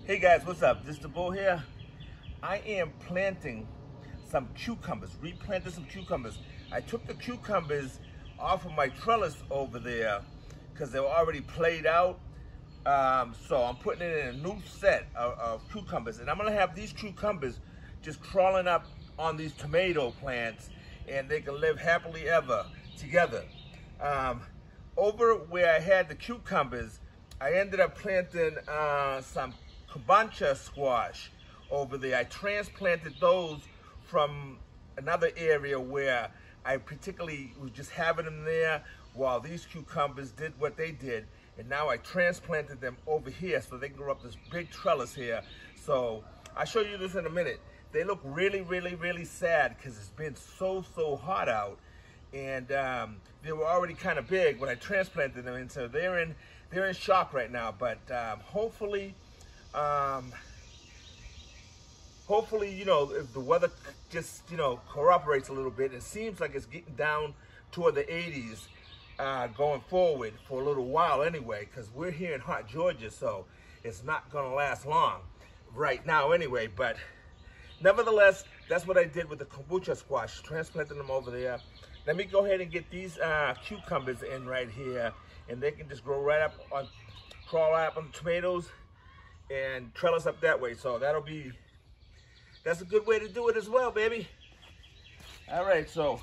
Hey guys, what's up? This is the Bull here. I am planting some cucumbers, replanted some cucumbers. I took the cucumbers off of my trellis over there because they were already played out. So I'm putting it in a new set of cucumbers, and I'm gonna have these cucumbers just crawling up on these tomato plants, and they can live happily ever together. Over where I had the cucumbers, I ended up planting some Calabasa squash over there. I transplanted those from another area where I particularly was just having them there while these cucumbers did what they did, and now I transplanted them over here so they can grow up this big trellis here. So I'll show you this in a minute. They look really sad because it's been so hot out, and they were already kind of big when I transplanted them, and so they're in shock right now. But hopefully, you know, if the weather just, you know, cooperates a little bit, it seems like it's getting down toward the 80s going forward for a little while anyway, because we're here in hot Georgia, so it's not going to last long right now anyway. But nevertheless, that's what I did with the kombucha squash, transplanting them over there. Let me go ahead and get these cucumbers in right here, and they can just grow right up on, crawl up on the tomatoes and trellis up that way. So that's a good way to do it as well, baby. All right, so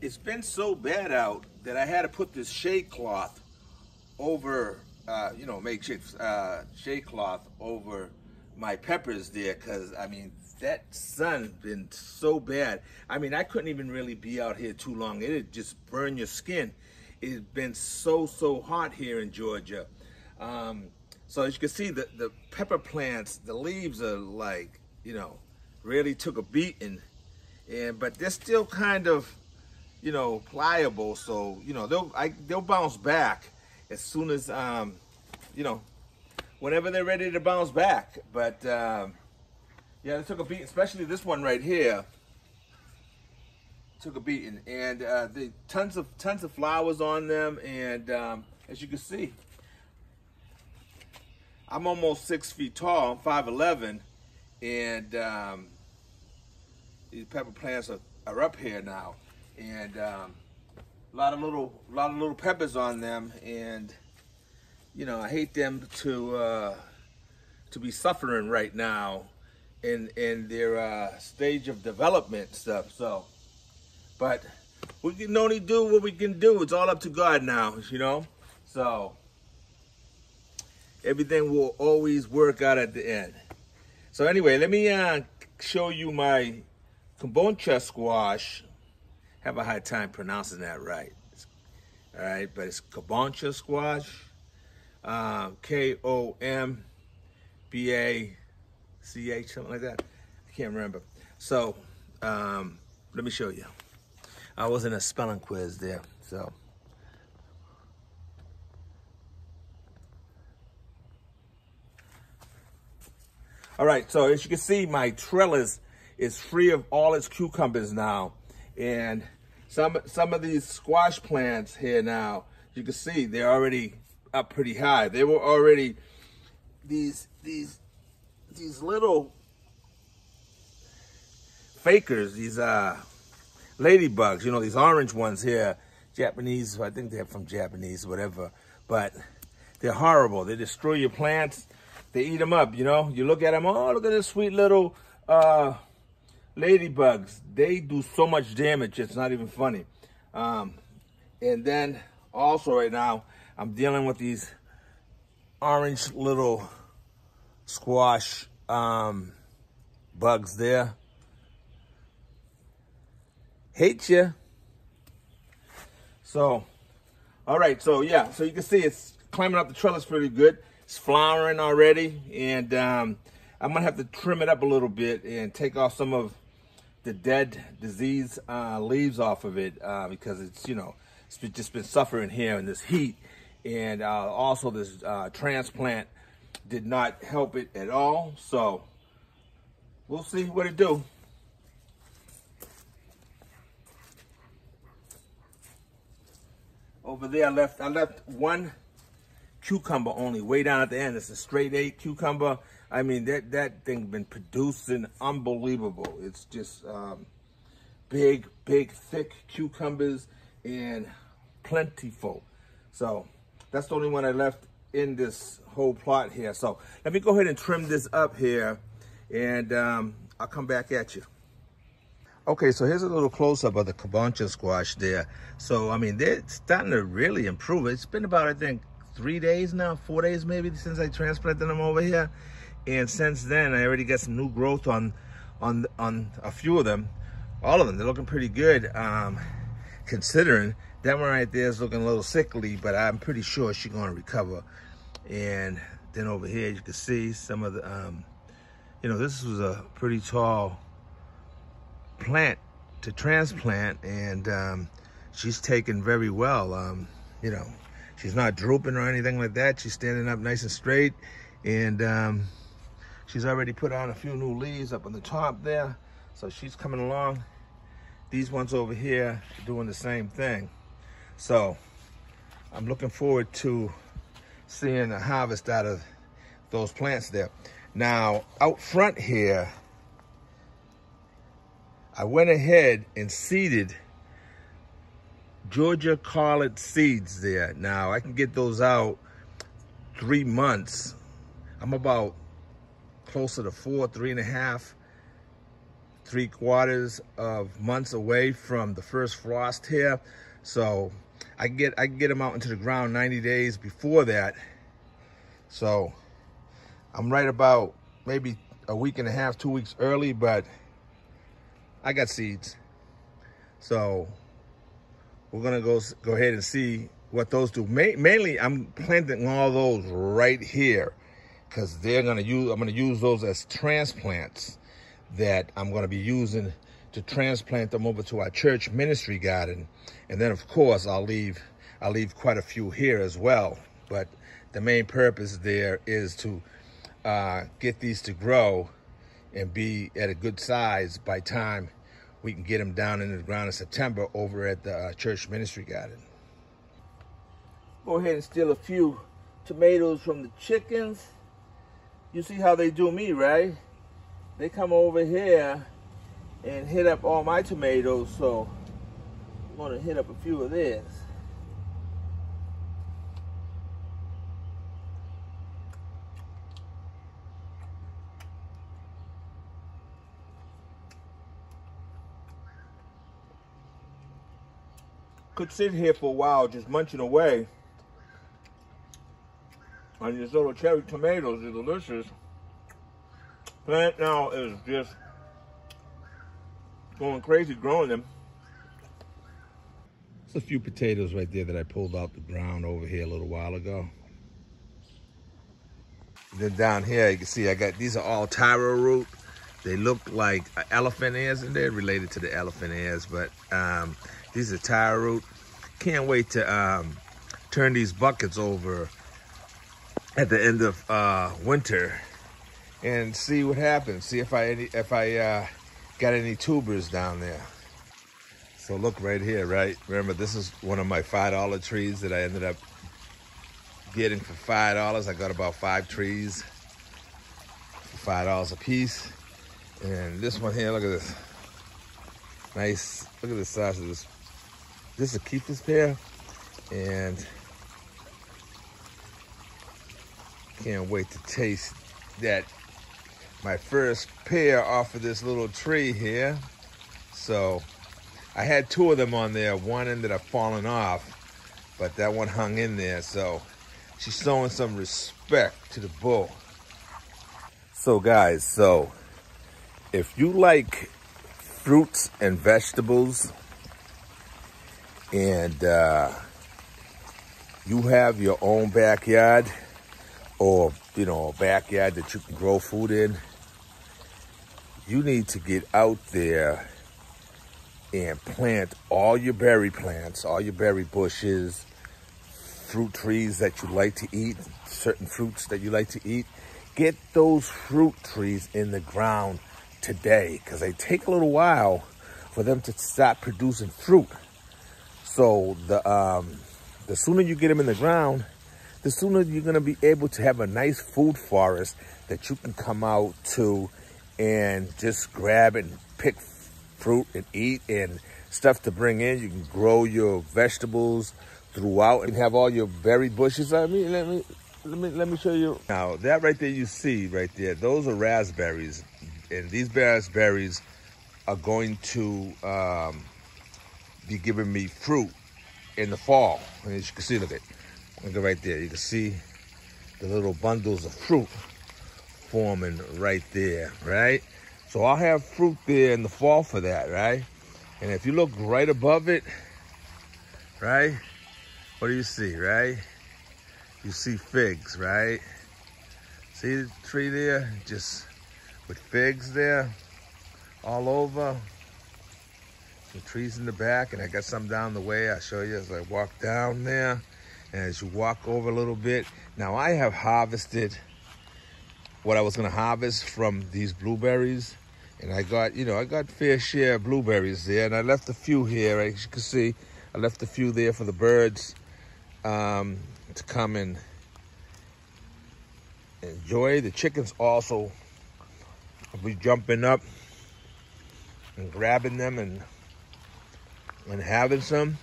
it's been so bad out that I had to put this shade cloth over, you know, makeshift shade cloth over my peppers there, because I mean that sun's been so bad. I mean, I couldn't even really be out here too long. It'd just burn your skin. It's been so hot here in Georgia. So as you can see, the pepper plants, the leaves are like, you know, really took a beating, but they're still kind of, you know, pliable. So, you know, they'll bounce back as soon as, you know, whenever they're ready to bounce back. But yeah, they took a beating, especially this one right here. Took a beating, and the tons of flowers on them, and as you can see, I'm almost 6 feet tall. I'm 5'11", and these pepper plants are up here now, and a lot of little peppers on them, and you know, I hate them to be suffering right now in their stage of development stuff. So, but we can only do what we can do. It's all up to God now, you know. So everything will always work out at the end. So anyway, let me show you my kombucha squash have a hard time pronouncing that right. All right, but it's Calabasa squash, Kombach, something like that. I can't remember. So let me show you. I was in a spelling quiz there, so. All right, so as you can see, my trellis is free of all its cucumbers now. And some of these squash plants here now, you can see they're already up pretty high. They were already these little fakers, these ladybugs, you know, these orange ones here, Japanese, I think they're from Japanese, whatever, but they're horrible. They destroy your plants. They eat them up, you know. You look at them, oh, look at this sweet little ladybugs. They do so much damage, it's not even funny. And then also right now, I'm dealing with these orange little squash bugs there. Hate you. So, all right, so yeah, so you can see it's climbing up the trellis pretty good. It's flowering already, and I'm gonna have to trim it up a little bit and take off some of the dead disease leaves off of it because it's, you know, it's just been suffering here in this heat. And also this transplant did not help it at all. So we'll see what it do. Over there, I left one cucumber only, way down at the end. It's a straight 8 cucumber. I mean, that thing been producing unbelievable. It's just big, thick cucumbers and plentiful. So that's the only one I left in this whole plot here. So let me go ahead and trim this up here, and I'll come back at you. Okay, so here's a little close-up of the Calabasa squash there. So, I mean, they're starting to really improve. It's been about, I think, 3 days now, 4 days maybe, since I transplanted them over here. And since then, I already got some new growth on a few of them. All of them, they're looking pretty good, considering that one right there is looking a little sickly, but I'm pretty sure she's going to recover. And then over here, you can see some of the, you know, this was a pretty tall plant to transplant, and she's taken very well. You know, she's not drooping or anything like that. She's standing up nice and straight, and she's already put on a few new leaves up on the top there, so she's coming along. These ones over here are doing the same thing. So I'm looking forward to seeing a harvest out of those plants there. Now, out front here, I went ahead and seeded Georgia collard seeds there. Now, I can get those out 3 months. I'm about closer to 4, 3.5, 3/4 of months away from the first frost here. So I can get them out into the ground 90 days before that. So I'm right about maybe a week and a half, 2 weeks early, but I got seeds. So we're gonna go ahead and see what those do. Mainly, I'm planting all those right here because I'm gonna use those as transplants that I'm gonna be using to transplant them over to our church ministry garden. And then of course I'll leave quite a few here as well. But the main purpose there is to get these to grow and be at a good size by time we can get them down into the ground in September over at the church ministry garden. Go ahead and steal a few tomatoes from the chickens. You see how they do me, right? They come over here and hit up all my tomatoes, so I'm gonna hit up a few of theirs. Could sit here for a while just munching away on these little cherry tomatoes. They're delicious. Plant now is just going crazy growing them. There's a few potatoes right there that I pulled out the ground over here a little while ago. Then down here, you can see I got, these are all taro root. They look like elephant ears, and they're related to the elephant ears, but these are taro root. Can't wait to turn these buckets over at the end of winter and see what happens. See if I got any tubers down there. So look right here, right? Remember, this is one of my $5 trees that I ended up getting for $5. I got about 5 trees for $5 a piece. And this one here, look at this. Nice, look at the size of this. This is a keeper's pear. And can't wait to taste that, my first pear off of this little tree here. So I had 2 of them on there. One ended up falling off, but that one hung in there. So she's showing some respect to the bull. So guys, so if you like fruits and vegetables and you have your own backyard, or you know, a backyard that you can grow food in, you need to get out there and plant all your berry plants, all your berry bushes, fruit trees that you like to eat, certain fruits that you like to eat. Get those fruit trees in the ground today, because they take a little while for them to start producing fruit. So the sooner you get them in the ground, the sooner you're gonna be able to have a nice food forest that you can come out to and just grab and pick fruit and eat, and stuff to bring in. You can grow your vegetables throughout and have all your berry bushes. I mean, let me show you. Now that right there you see right there, those are raspberries, and these raspberries are going to be giving me fruit in the fall. And as you can see, look right there. You can see the little bundles of fruit forming right there, right? So I'll have fruit there in the fall for that, right? And if you look right above it, right? What do you see, right? You see figs, right? See the tree there? Just with figs there all over. The trees in the back, and I got some down the way. I'll show you as I walk down there. And as you walk over a little bit, now I have harvested what I was gonna harvest from these blueberries. And I got, you know, I got fair share of blueberries there, and I left a few here. As you can see, I left a few there for the birds to come and enjoy. The chickens also will be jumping up and grabbing them and having some,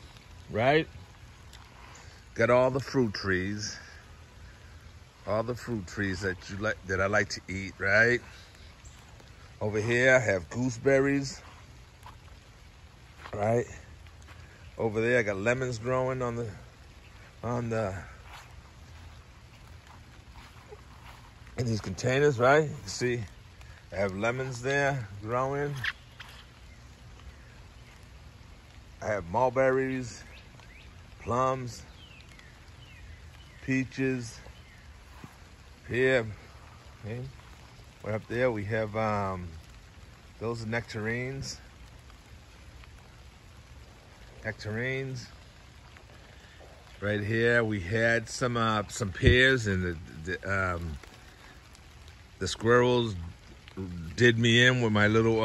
right? Got all the fruit trees that you like, that I like to eat, right? Over here I have gooseberries, right? Over there I got lemons growing on in these containers, right? You can see I have lemons there growing. I have mulberries, plums, peaches. Here, okay. Right up there we have those are nectarines. Nectarines. Right here we had some pears, and the squirrels did me in with my little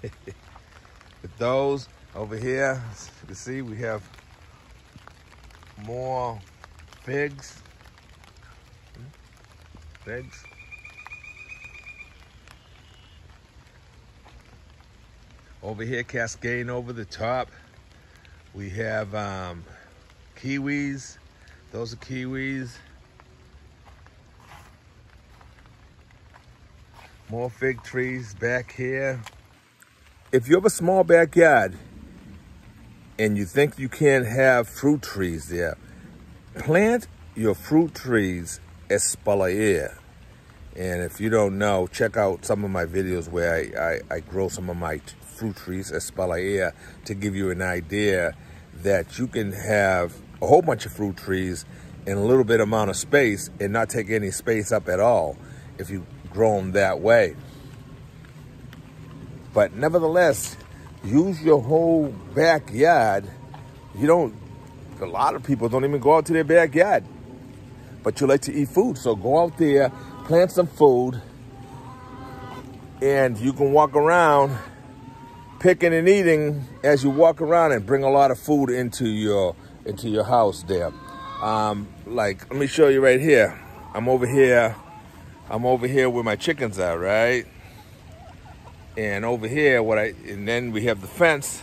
with those. Over here, as you can see, we have more figs. Figs. Over here, cascading over the top, we have kiwis. Those are kiwis. More fig trees back here. If you have a small backyard and you think you can't have fruit trees there, plant your fruit trees espalier. And if you don't know, check out some of my videos where I grow some of my fruit trees, espalier, to give you an idea that you can have a whole bunch of fruit trees in a little bit amount of space and not take any space up at all if you grow them that way. But nevertheless, use your whole backyard. A lot of people don't even go out to their backyard, but you like to eat food. So go out there, plant some food, and you can walk around picking and eating as you walk around and bring a lot of food into your house there. Like, let me show you right here. I'm over here where my chickens are, right? And over here, and then we have the fence.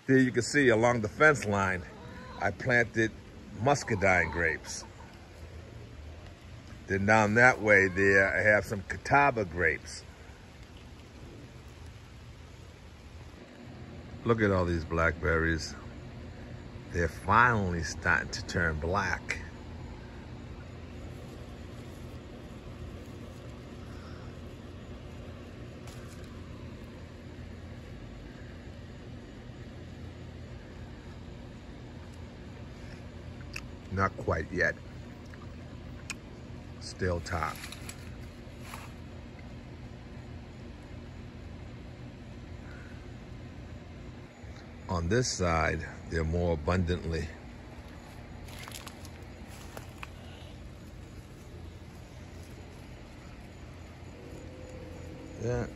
There you can see along the fence line, I planted muscadine grapes. Then down that way there, I have some catawba grapes. Look at all these blackberries. They're finally starting to turn black. Not quite yet. Still top. On this side, they're more abundantly. Yeah.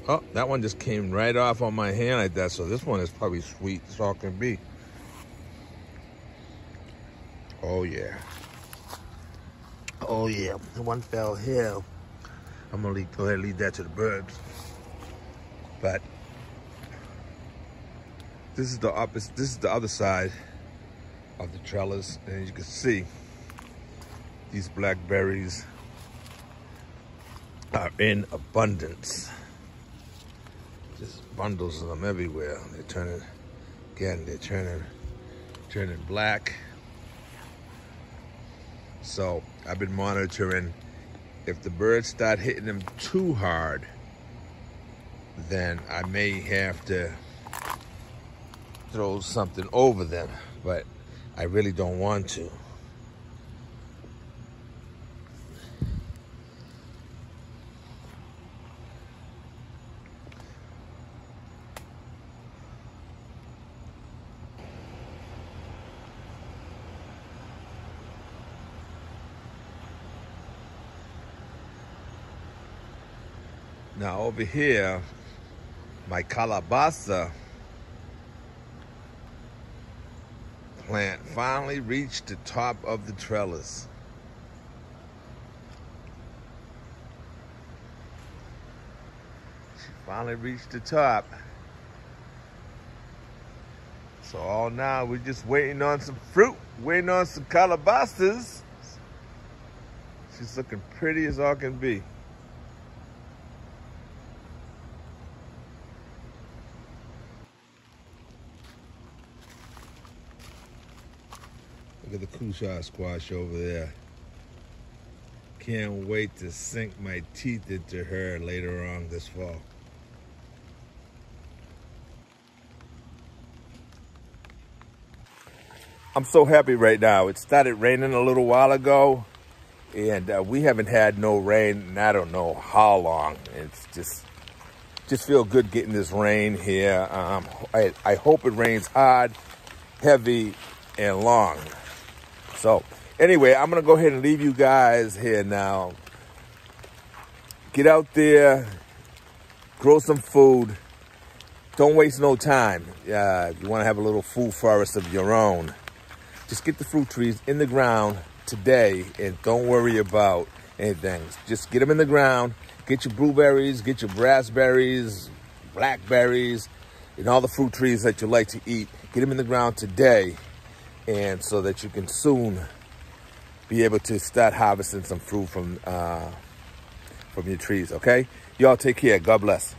Oh, that one just came right off on my hand like that, so this one is probably sweet as all can be. Oh yeah. Oh yeah, the one fell here. I'm gonna go ahead and leave that to the birds. But this is the opposite, this is the other side of the trellis, and as you can see, these blackberries are in abundance. Just bundles of them everywhere. They're turning, again, they're turning black. So I've been monitoring. If the birds start hitting them too hard, then I may have to throw something over them, but I really don't want to. Now over here, my Calabasa plant finally reached the top of the trellis. She finally reached the top. So all now we're just waiting on some fruit, waiting on some calabasas. She's looking pretty as all can be. Look at the cousar squash over there. Can't wait to sink my teeth into her later on this fall. I'm so happy right now. It started raining a little while ago, and we haven't had no rain in I don't know how long. It's just feel good getting this rain here. I hope it rains hard, heavy, and long. So anyway, I'm gonna go ahead and leave you guys here now. Get out there, grow some food. Don't waste no time. If you wanna have a little food forest of your own, just get the fruit trees in the ground today and don't worry about anything. Just get them in the ground, get your blueberries, get your raspberries, blackberries, and all the fruit trees that you like to eat. Get them in the ground today, and so that you can soon be able to start harvesting some fruit from your trees, okay? Y'all take care. God bless.